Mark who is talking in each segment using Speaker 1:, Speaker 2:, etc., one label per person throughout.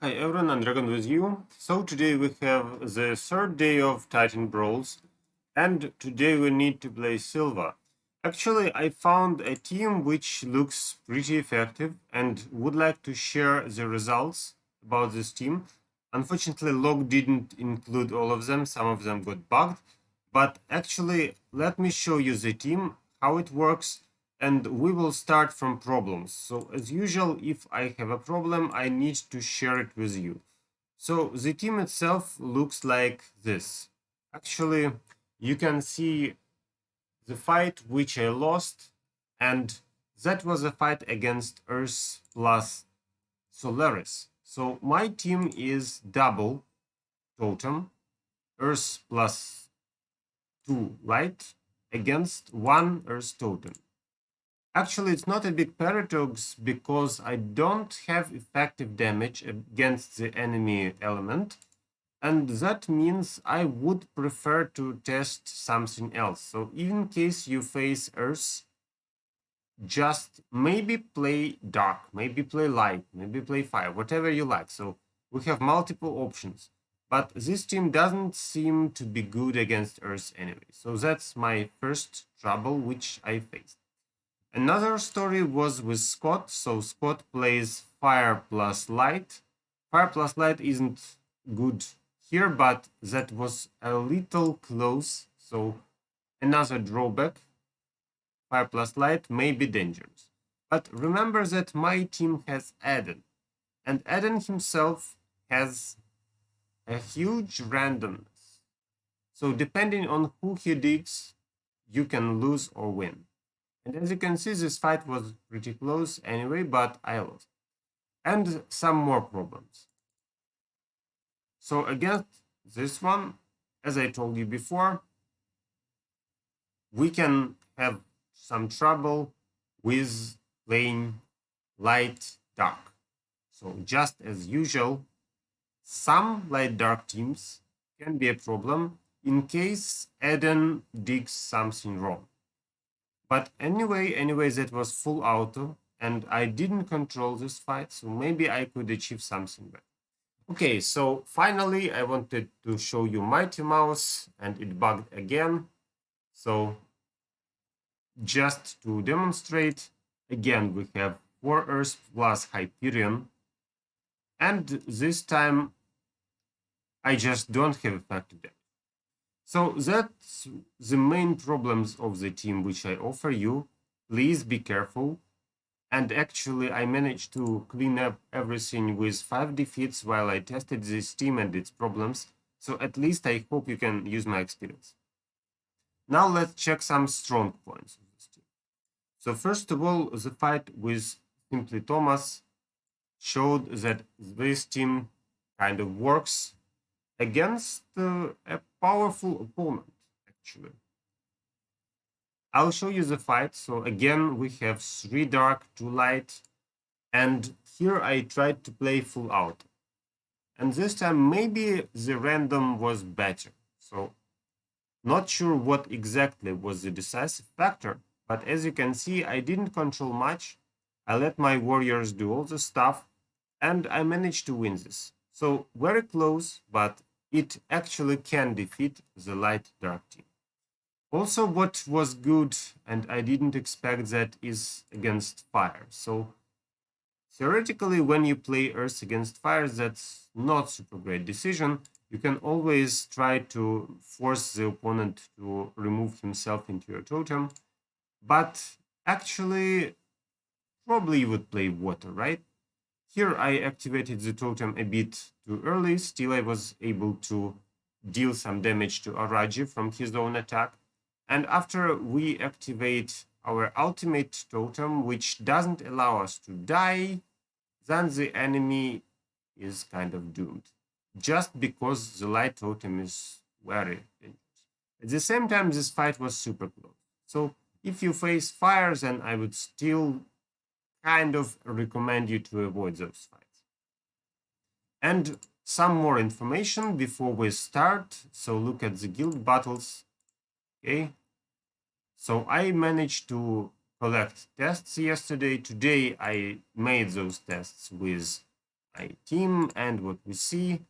Speaker 1: Hi everyone, and Dragon with you. So today we have the third day of Titan Brawls, and today we need to play Silva. Actually, I found a team which looks pretty effective and would like to share the results about this team. Unfortunately, log didn't include all of them, some of them got bugged, but actually, let me show you the team, how it works, and we will start from problems. So as usual, if I have a problem, I need to share it with you. So the team itself looks like this. Actually, you can see the fight which I lost, and that was a fight against Earth plus Solaris. So my team is double totem, Earth plus 2 light against 1 Earth totem. Actually, it's not a big paradox because I don't have effective damage against the enemy element, and that means I would prefer to test something else. So in case you face Earth, just maybe play Dark, maybe play Light, maybe play Fire, whatever you like. So we have multiple options. But this team doesn't seem to be good against Earth anyway. So that's my first trouble which I faced. Another story was with Scott. So Scott plays Fire plus Light. Fire plus Light isn't good here, but that was a little close. So another drawback. Fire plus Light may be dangerous. But remember that my team has Eden. And Eden himself has a huge randomness. So depending on who he digs, you can lose or win. And as you can see, this fight was pretty close anyway, but I lost. And some more problems. So against this one, as I told you before, we can have some trouble with playing light dark. So just as usual, some light dark teams can be a problem in case Eden digs something wrong. But anyway, that was full auto, and I didn't control this fight, so maybe I could achieve something better. Okay, so finally I wanted to show you Mighty Mouse, and it bugged again. So just to demonstrate, again we have 4 Earth plus Hyperion, and this time I just don't have effective damage. So that's the main problems of the team which I offer you. Please be careful. And actually, I managed to clean up everything with 5 defeats while I tested this team and its problems. So at least I hope you can use my experience. Now let's check some strong points of this team. So first of all, the fight with Simply Thomas showed that this team kind of works against a powerful opponent, actually. I'll show you the fight. So again, we have 3 dark, 2 light, and here I tried to play full auto. And this time maybe the random was better. So not sure what exactly was the decisive factor, but as you can see, I didn't control much. I let my warriors do all the stuff, and I managed to win this. So very close, but it actually can defeat the light dark team. Also, what was good, and I didn't expect that, is against fire. So theoretically, when you play Earth against fire, that's not super great decision. You can always try to force the opponent to remove himself into your totem, but actually, probably you would play water, right? Here I activated the totem a bit too early, still I was able to deal some damage to Araji from his own attack. And after we activate our ultimate totem, which doesn't allow us to die, then the enemy is kind of doomed. Just because the light totem is very dangerous. At the same time, this fight was super close. So if you face fire, then I would still kind of recommend you to avoid those fights. And some more information before we start. So look at the guild battles. Okay. So I managed to collect tests yesterday. Today I made those tests with my team, and what we see,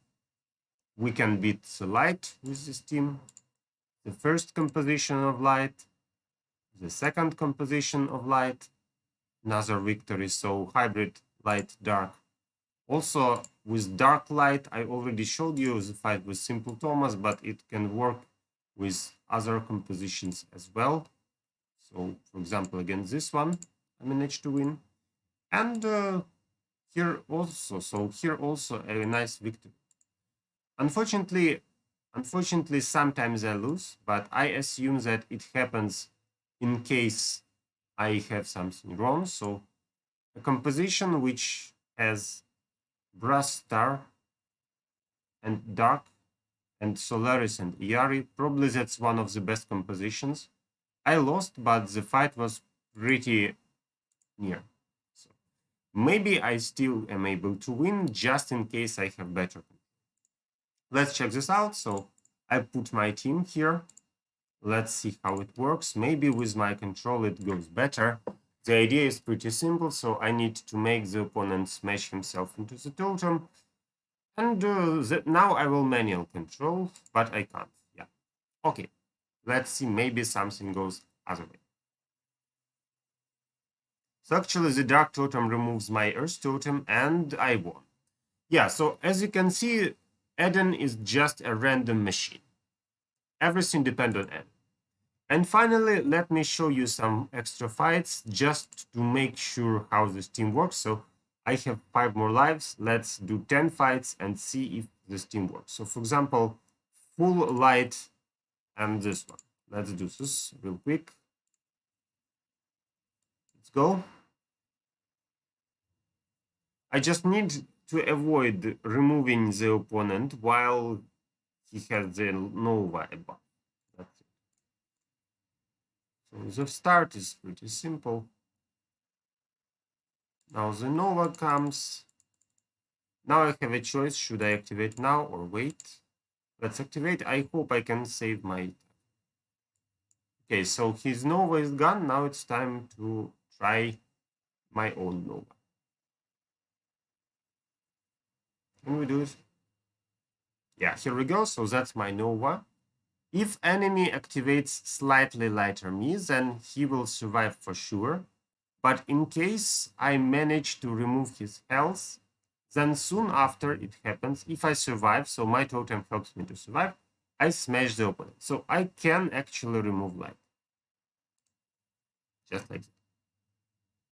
Speaker 1: we can beat the light with this team. The first composition of light, the second composition of light, another victory. So hybrid light dark. Also with dark light, I already showed you the fight with Simple Thomas, but it can work with other compositions as well. So for example, against this one, I managed to win. And here also a nice victory. Unfortunately, sometimes I lose, but I assume that it happens in case I have something wrong. So a composition which has Brass Star and Dark and Solaris and Iyari, probably that's one of the best compositions. I lost, but the fight was pretty near. So maybe I still am able to win, just in case I have better. Let's check this out. So I put my team here. Let's see how it works. Maybe with my control it goes better. The idea is pretty simple, so I need to make the opponent smash himself into the totem. And now I will manual control, but I can't. Yeah. Okay. Let's see, maybe something goes other way. So actually the dark totem removes my earth totem and I won. Yeah, so as you can see, Eden is just a random machine. Everything depends on Eden. And finally, let me show you some extra fights just to make sure how this team works. So I have 5 more lives. Let's do 10 fights and see if this team works. So for example, full light and this one. Let's do this real quick. Let's go. I just need to avoid removing the opponent while he has the Nova above. That's it. So the start is pretty simple. Now the Nova comes. Now I have a choice. Should I activate now or wait? Let's activate. I hope I can save my... Okay, so his Nova is gone. Now it's time to try my own Nova. Can we do it? Yeah, here we go. So that's my Nova. If enemy activates slightly lighter me, then he will survive for sure. But in case I manage to remove his health, then soon after it happens, if I survive, so my totem helps me to survive, I smash the opponent. So I can actually remove light. Just like that.